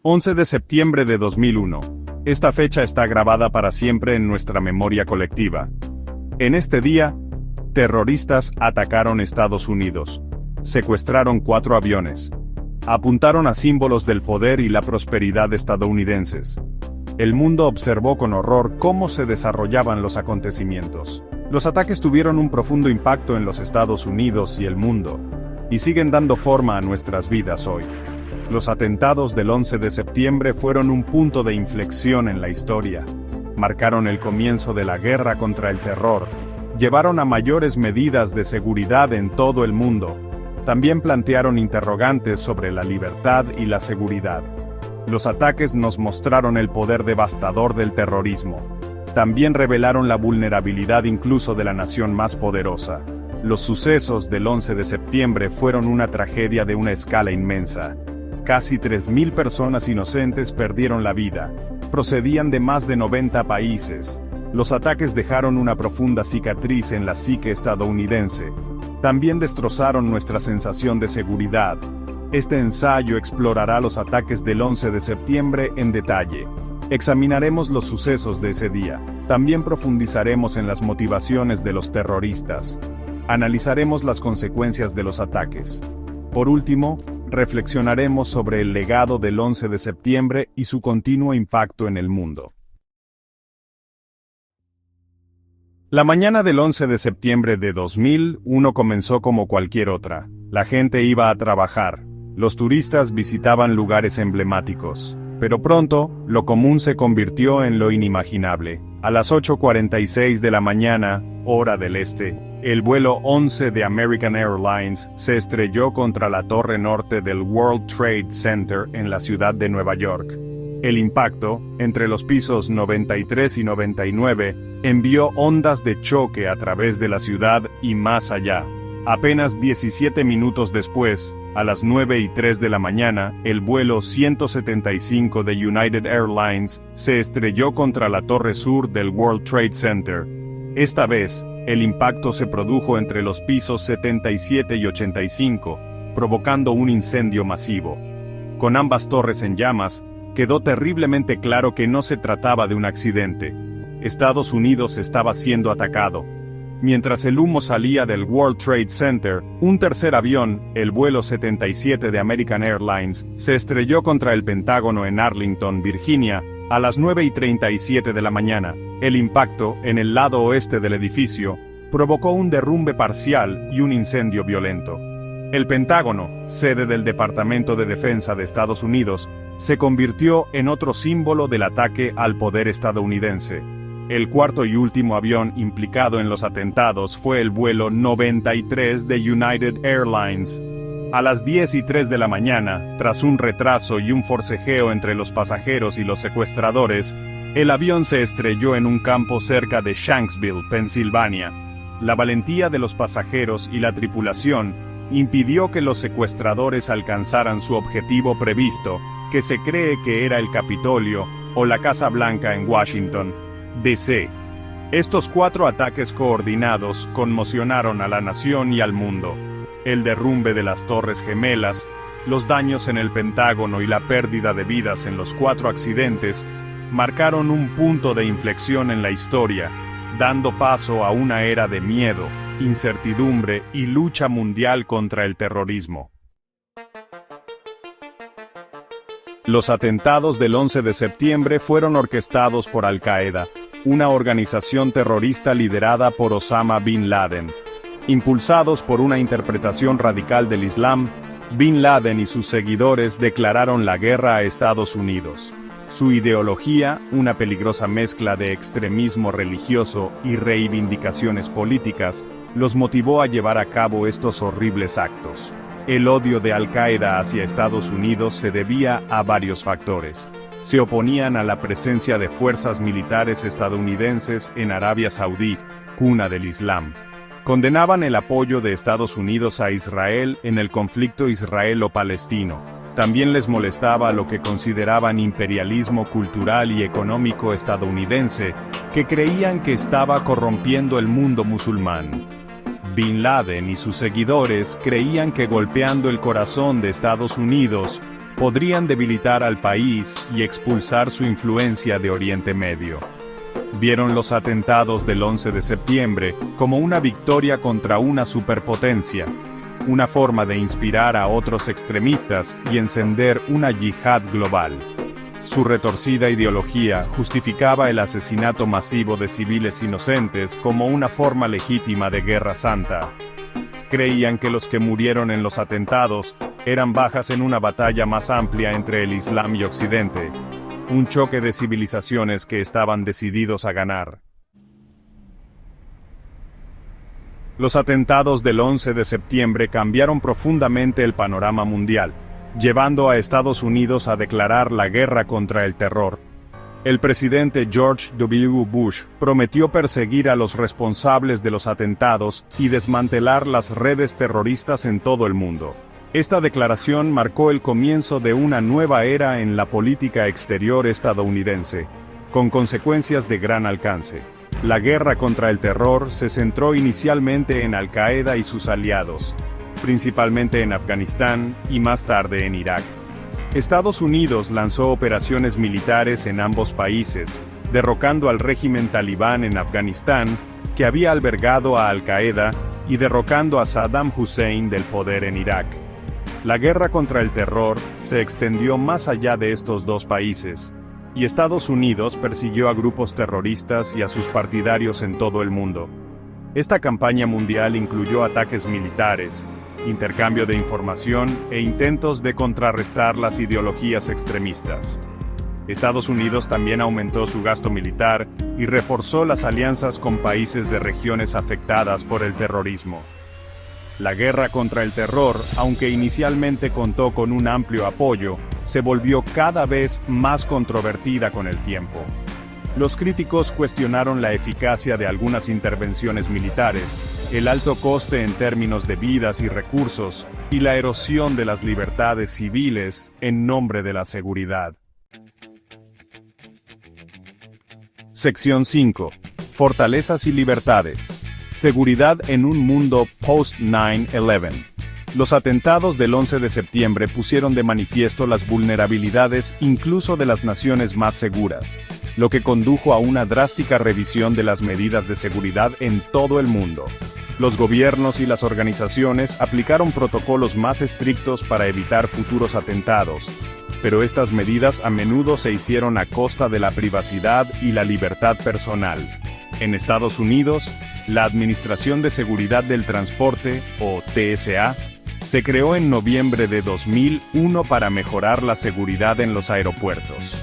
11 de septiembre de 2001. Esta fecha está grabada para siempre en nuestra memoria colectiva. En este día, terroristas atacaron Estados Unidos. Secuestraron 4 aviones. Apuntaron a símbolos del poder y la prosperidad estadounidenses. El mundo observó con horror cómo se desarrollaban los acontecimientos. Los ataques tuvieron un profundo impacto en los Estados Unidos y el mundo, y siguen dando forma a nuestras vidas hoy. Los atentados del 11 de septiembre fueron un punto de inflexión en la historia. Marcaron el comienzo de la guerra contra el terror. Llevaron a mayores medidas de seguridad en todo el mundo. También plantearon interrogantes sobre la libertad y la seguridad. Los ataques nos mostraron el poder devastador del terrorismo. También revelaron la vulnerabilidad incluso de la nación más poderosa. Los sucesos del 11 de septiembre fueron una tragedia de una escala inmensa. Casi 3.000 personas inocentes perdieron la vida. Procedían de más de 90 países. Los ataques dejaron una profunda cicatriz en la psique estadounidense. También destrozaron nuestra sensación de seguridad. Este ensayo explorará los ataques del 11 de septiembre en detalle. Examinaremos los sucesos de ese día. También profundizaremos en las motivaciones de los terroristas. Analizaremos las consecuencias de los ataques. Por último, reflexionaremos sobre el legado del 11 de septiembre y su continuo impacto en el mundo. La mañana del 11 de septiembre de 2001 comenzó como cualquier otra. La gente iba a trabajar. Los turistas visitaban lugares emblemáticos. Pero pronto, lo común se convirtió en lo inimaginable. A las 8:46 de la mañana, hora del este, el vuelo 11 de American Airlines se estrelló contra la torre norte del World Trade Center en la ciudad de Nueva York. El impacto, entre los pisos 93 y 99, envió ondas de choque a través de la ciudad y más allá. Apenas 17 minutos después, a las 9:03 de la mañana, el vuelo 175 de United Airlines se estrelló contra la torre sur del World Trade Center. Esta vez, el impacto se produjo entre los pisos 77 y 85, provocando un incendio masivo. Con ambas torres en llamas, quedó terriblemente claro que no se trataba de un accidente. Estados Unidos estaba siendo atacado. Mientras el humo salía del World Trade Center, un tercer avión, el vuelo 77 de American Airlines, se estrelló contra el Pentágono en Arlington, Virginia, a las 9:37 de la mañana. El impacto, en el lado oeste del edificio, provocó un derrumbe parcial y un incendio violento. El Pentágono, sede del Departamento de Defensa de Estados Unidos, se convirtió en otro símbolo del ataque al poder estadounidense. El cuarto y último avión implicado en los atentados fue el vuelo 93 de United Airlines. A las 10:03 de la mañana, tras un retraso y un forcejeo entre los pasajeros y los secuestradores, el avión se estrelló en un campo cerca de Shanksville, Pensilvania. La valentía de los pasajeros y la tripulación impidió que los secuestradores alcanzaran su objetivo previsto, que se cree que era el Capitolio o la Casa Blanca en Washington, D.C. Estos 4 ataques coordinados conmocionaron a la nación y al mundo. El derrumbe de las Torres Gemelas, los daños en el Pentágono y la pérdida de vidas en los 4 accidentes marcaron un punto de inflexión en la historia, dando paso a una era de miedo, incertidumbre y lucha mundial contra el terrorismo. Los atentados del 11 de septiembre fueron orquestados por Al-Qaeda, una organización terrorista liderada por Osama Bin Laden. Impulsados por una interpretación radical del Islam, Bin Laden y sus seguidores declararon la guerra a Estados Unidos. Su ideología, una peligrosa mezcla de extremismo religioso y reivindicaciones políticas, los motivó a llevar a cabo estos horribles actos. El odio de Al-Qaeda hacia Estados Unidos se debía a varios factores. Se oponían a la presencia de fuerzas militares estadounidenses en Arabia Saudí, cuna del Islam. Condenaban el apoyo de Estados Unidos a Israel en el conflicto israelo-palestino. También les molestaba lo que consideraban imperialismo cultural y económico estadounidense, que creían que estaba corrompiendo el mundo musulmán. Bin Laden y sus seguidores creían que golpeando el corazón de Estados Unidos podrían debilitar al país y expulsar su influencia de Oriente Medio. Vieron los atentados del 11 de septiembre como una victoria contra una superpotencia, una forma de inspirar a otros extremistas y encender una yihad global. Su retorcida ideología justificaba el asesinato masivo de civiles inocentes como una forma legítima de guerra santa. Creían que los que murieron en los atentados eran bajas en una batalla más amplia entre el Islam y Occidente, un choque de civilizaciones que estaban decididos a ganar. Los atentados del 11 de septiembre cambiaron profundamente el panorama mundial, llevando a Estados Unidos a declarar la guerra contra el terror. El presidente George W. Bush prometió perseguir a los responsables de los atentados y desmantelar las redes terroristas en todo el mundo. Esta declaración marcó el comienzo de una nueva era en la política exterior estadounidense, con consecuencias de gran alcance. La guerra contra el terror se centró inicialmente en Al-Qaeda y sus aliados, principalmente en Afganistán y más tarde en Irak. Estados Unidos lanzó operaciones militares en ambos países, derrocando al régimen talibán en Afganistán, que había albergado a Al-Qaeda, y derrocando a Saddam Hussein del poder en Irak. La guerra contra el terror se extendió más allá de estos dos países, y Estados Unidos persiguió a grupos terroristas y a sus partidarios en todo el mundo. Esta campaña mundial incluyó ataques militares, intercambio de información e intentos de contrarrestar las ideologías extremistas. Estados Unidos también aumentó su gasto militar y reforzó las alianzas con países de regiones afectadas por el terrorismo. La guerra contra el terror, aunque inicialmente contó con un amplio apoyo, se volvió cada vez más controvertida con el tiempo. Los críticos cuestionaron la eficacia de algunas intervenciones militares, el alto coste en términos de vidas y recursos, y la erosión de las libertades civiles en nombre de la seguridad. Sección 5. Fortalezas y libertades. Seguridad en un mundo post-9/11. Los atentados del 11 de septiembre pusieron de manifiesto las vulnerabilidades incluso de las naciones más seguras, lo que condujo a una drástica revisión de las medidas de seguridad en todo el mundo. Los gobiernos y las organizaciones aplicaron protocolos más estrictos para evitar futuros atentados, pero estas medidas a menudo se hicieron a costa de la privacidad y la libertad personal. En Estados Unidos, la Administración de Seguridad del Transporte, o TSA, se creó en noviembre de 2001 para mejorar la seguridad en los aeropuertos.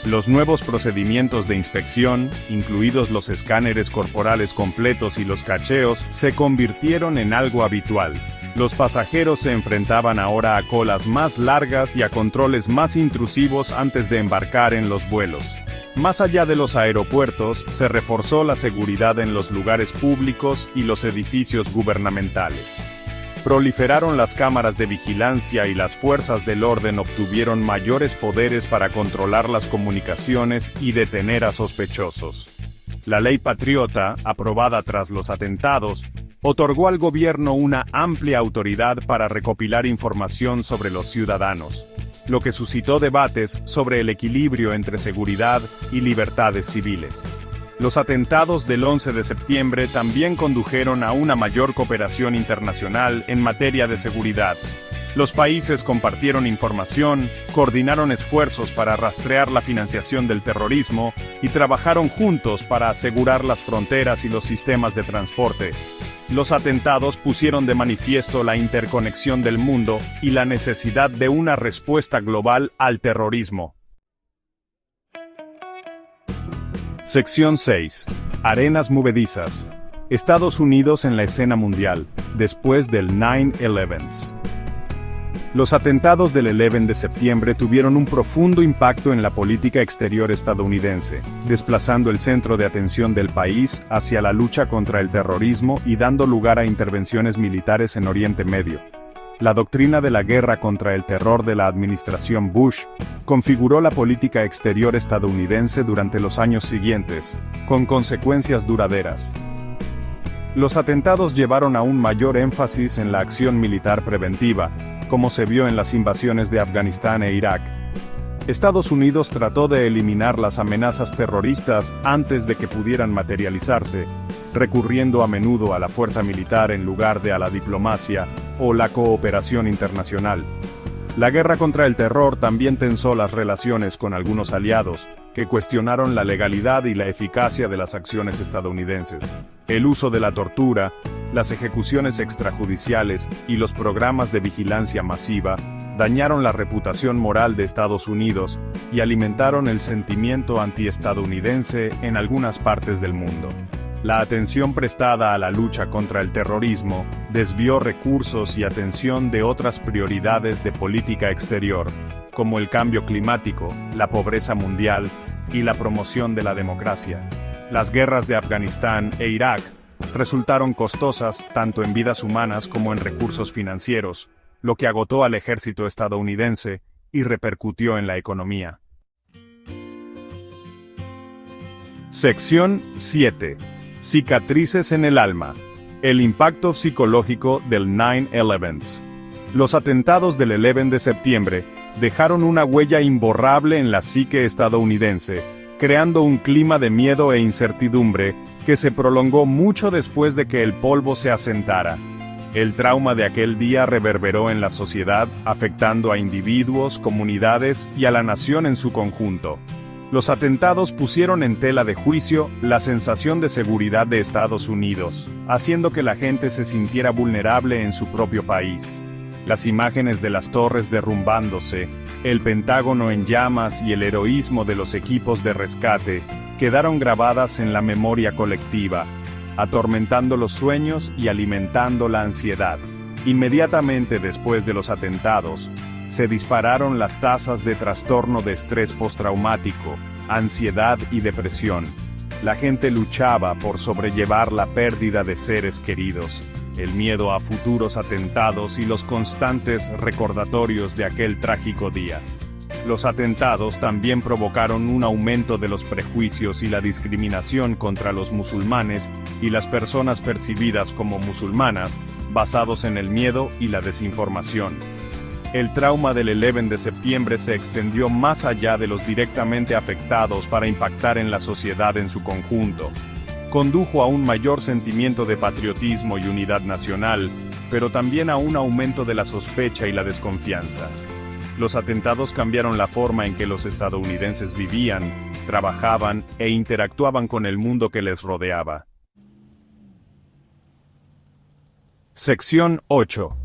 Los nuevos procedimientos de inspección, incluidos los escáneres corporales completos y los cacheos, se convirtieron en algo habitual. Los pasajeros se enfrentaban ahora a colas más largas y a controles más intrusivos antes de embarcar en los vuelos. Más allá de los aeropuertos, se reforzó la seguridad en los lugares públicos y los edificios gubernamentales. Proliferaron las cámaras de vigilancia y las fuerzas del orden obtuvieron mayores poderes para controlar las comunicaciones y detener a sospechosos. La Ley Patriota, aprobada tras los atentados, otorgó al gobierno una amplia autoridad para recopilar información sobre los ciudadanos, lo que suscitó debates sobre el equilibrio entre seguridad y libertades civiles. Los atentados del 11 de septiembre también condujeron a una mayor cooperación internacional en materia de seguridad. Los países compartieron información, coordinaron esfuerzos para rastrear la financiación del terrorismo y trabajaron juntos para asegurar las fronteras y los sistemas de transporte. Los atentados pusieron de manifiesto la interconexión del mundo y la necesidad de una respuesta global al terrorismo. Sección 6. Arenas movedizas. Estados Unidos en la escena mundial, después del 9/11. Los atentados del 11 de septiembre tuvieron un profundo impacto en la política exterior estadounidense, desplazando el centro de atención del país hacia la lucha contra el terrorismo y dando lugar a intervenciones militares en Oriente Medio. La doctrina de la guerra contra el terror de la administración Bush configuró la política exterior estadounidense durante los años siguientes, con consecuencias duraderas. Los atentados llevaron a un mayor énfasis en la acción militar preventiva, como se vio en las invasiones de Afganistán e Irak. Estados Unidos trató de eliminar las amenazas terroristas antes de que pudieran materializarse, recurriendo a menudo a la fuerza militar en lugar de a la diplomacia o la cooperación internacional. La guerra contra el terror también tensó las relaciones con algunos aliados, que cuestionaron la legalidad y la eficacia de las acciones estadounidenses. El uso de la tortura, las ejecuciones extrajudiciales y los programas de vigilancia masiva dañaron la reputación moral de Estados Unidos y alimentaron el sentimiento antiestadounidense en algunas partes del mundo. La atención prestada a la lucha contra el terrorismo desvió recursos y atención de otras prioridades de política exterior, como el cambio climático, la pobreza mundial y la promoción de la democracia. Las guerras de Afganistán e Irak resultaron costosas tanto en vidas humanas como en recursos financieros, lo que agotó al ejército estadounidense y repercutió en la economía. Sección 7. Cicatrices en el alma. El impacto psicológico del 9/11. Los atentados del 11 de septiembre dejaron una huella imborrable en la psique estadounidense, creando un clima de miedo e incertidumbre que se prolongó mucho después de que el polvo se asentara. El trauma de aquel día reverberó en la sociedad, afectando a individuos, comunidades y a la nación en su conjunto. Los atentados pusieron en tela de juicio la sensación de seguridad de Estados Unidos, haciendo que la gente se sintiera vulnerable en su propio país. Las imágenes de las torres derrumbándose, el Pentágono en llamas y el heroísmo de los equipos de rescate quedaron grabadas en la memoria colectiva, atormentando los sueños y alimentando la ansiedad. Inmediatamente después de los atentados, se dispararon las tasas de trastorno de estrés postraumático, ansiedad y depresión. La gente luchaba por sobrellevar la pérdida de seres queridos, el miedo a futuros atentados y los constantes recordatorios de aquel trágico día. Los atentados también provocaron un aumento de los prejuicios y la discriminación contra los musulmanes y las personas percibidas como musulmanas, basados en el miedo y la desinformación. El trauma del 11 de septiembre se extendió más allá de los directamente afectados para impactar en la sociedad en su conjunto. Condujo a un mayor sentimiento de patriotismo y unidad nacional, pero también a un aumento de la sospecha y la desconfianza. Los atentados cambiaron la forma en que los estadounidenses vivían, trabajaban e interactuaban con el mundo que les rodeaba. Sección 8.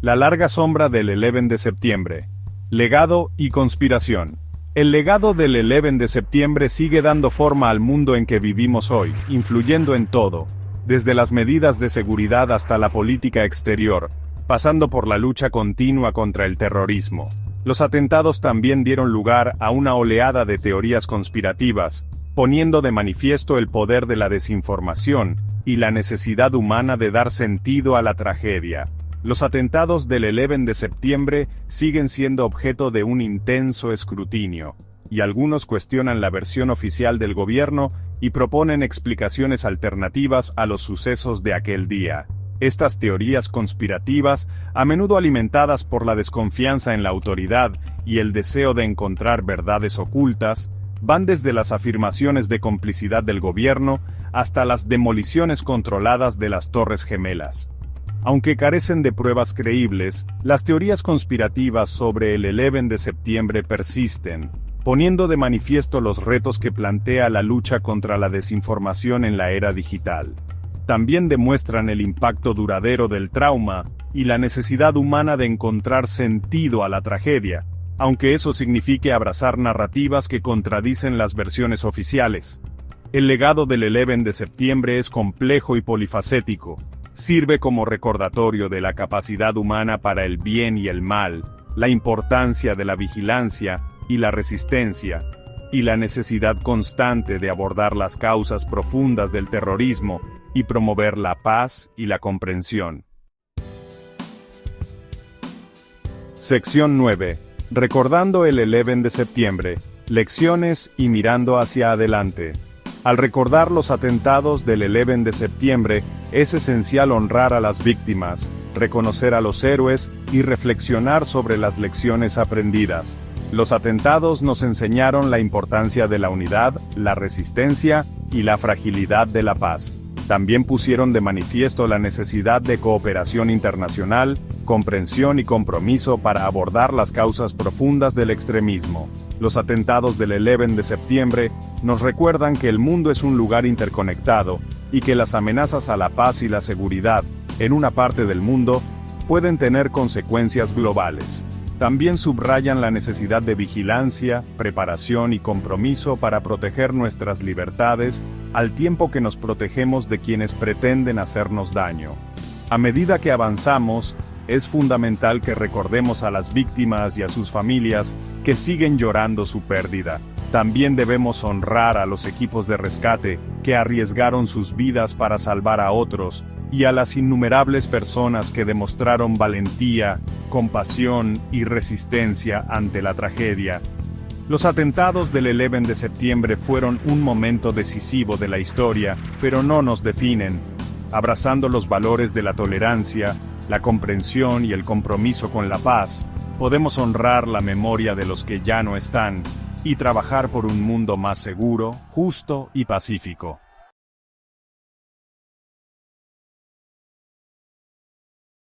La larga sombra del 11 de septiembre. Legado y conspiración. El legado del 11 de septiembre sigue dando forma al mundo en que vivimos hoy, influyendo en todo, desde las medidas de seguridad hasta la política exterior, pasando por la lucha continua contra el terrorismo. Los atentados también dieron lugar a una oleada de teorías conspirativas, poniendo de manifiesto el poder de la desinformación y la necesidad humana de dar sentido a la tragedia. Los atentados del 11 de septiembre siguen siendo objeto de un intenso escrutinio, y algunos cuestionan la versión oficial del gobierno y proponen explicaciones alternativas a los sucesos de aquel día. Estas teorías conspirativas, a menudo alimentadas por la desconfianza en la autoridad y el deseo de encontrar verdades ocultas, van desde las afirmaciones de complicidad del gobierno hasta las demoliciones controladas de las Torres Gemelas. Aunque carecen de pruebas creíbles, las teorías conspirativas sobre el 11 de septiembre persisten, poniendo de manifiesto los retos que plantea la lucha contra la desinformación en la era digital. También demuestran el impacto duradero del trauma y la necesidad humana de encontrar sentido a la tragedia, aunque eso signifique abrazar narrativas que contradicen las versiones oficiales. El legado del 11 de septiembre es complejo y polifacético. Sirve como recordatorio de la capacidad humana para el bien y el mal, la importancia de la vigilancia y la resistencia, y la necesidad constante de abordar las causas profundas del terrorismo y promover la paz y la comprensión. Sección 9. Recordando el 11 de septiembre, lecciones y mirando hacia adelante. Al recordar los atentados del 11 de septiembre, es esencial honrar a las víctimas, reconocer a los héroes y reflexionar sobre las lecciones aprendidas. Los atentados nos enseñaron la importancia de la unidad, la resistencia y la fragilidad de la paz. También pusieron de manifiesto la necesidad de cooperación internacional, comprensión y compromiso para abordar las causas profundas del extremismo. Los atentados del 11 de septiembre nos recuerdan que el mundo es un lugar interconectado y que las amenazas a la paz y la seguridad, en una parte del mundo, pueden tener consecuencias globales. También subrayan la necesidad de vigilancia, preparación y compromiso para proteger nuestras libertades, al tiempo que nos protegemos de quienes pretenden hacernos daño. A medida que avanzamos, es fundamental que recordemos a las víctimas y a sus familias que siguen llorando su pérdida. También debemos honrar a los equipos de rescate que arriesgaron sus vidas para salvar a otros, y a las innumerables personas que demostraron valentía, compasión y resistencia ante la tragedia. Los atentados del 11 de septiembre fueron un momento decisivo de la historia, pero no nos definen. Abrazando los valores de la tolerancia, la comprensión y el compromiso con la paz, podemos honrar la memoria de los que ya no están, y trabajar por un mundo más seguro, justo y pacífico.